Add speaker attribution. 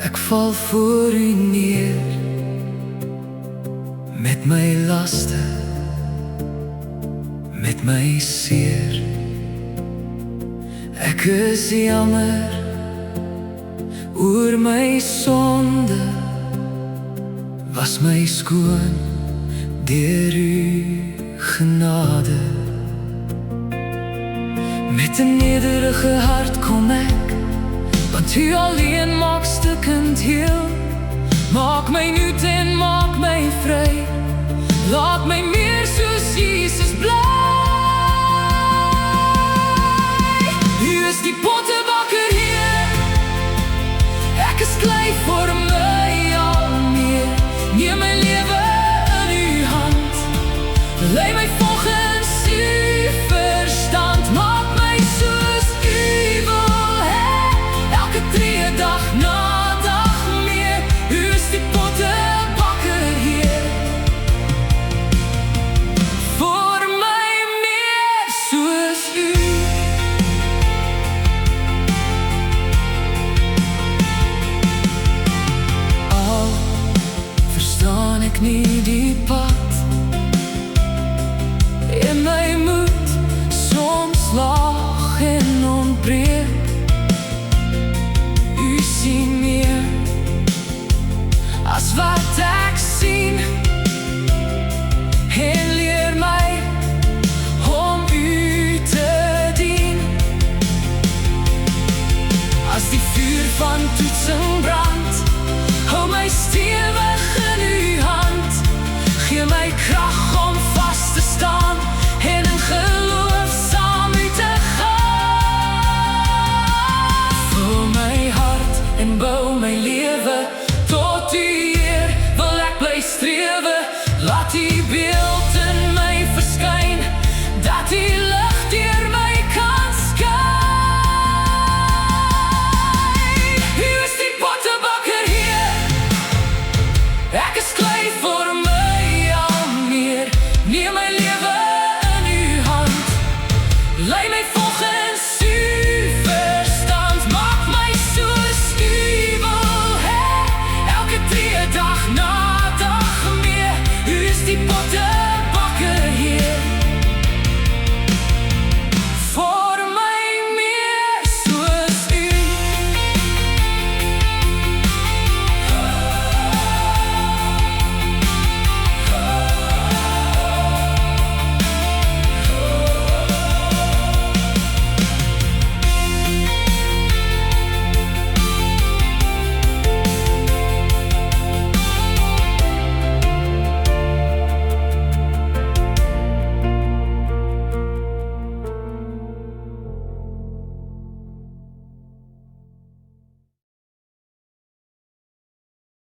Speaker 1: Ek val voor u neer met my laste, met my seer. Ek is jammer oor my sonde, was my skoon deur u genade. Met 'n nederige hart kom ek, want u alleen maak stukkend heel. Maak my nuut en maak my vry, laat my meer soos Jesus bly. U is die pottebakker Heer, ek is klei vir my al meer. Neem my lewe in u hand, lei my volgens u verstand. Maak my soos u wil hê, elke tree dag na dag meer. U is die pottebakker Heer, vir my meer soos u. Al verstaan ek nie die pad, in my moed soms lag en ontbreek. U sien meer as wat ek sien, en leer my om u te dien. As die vuur van toetsing brand, hou my stewig in u hand. Gee my krag om vas te staan.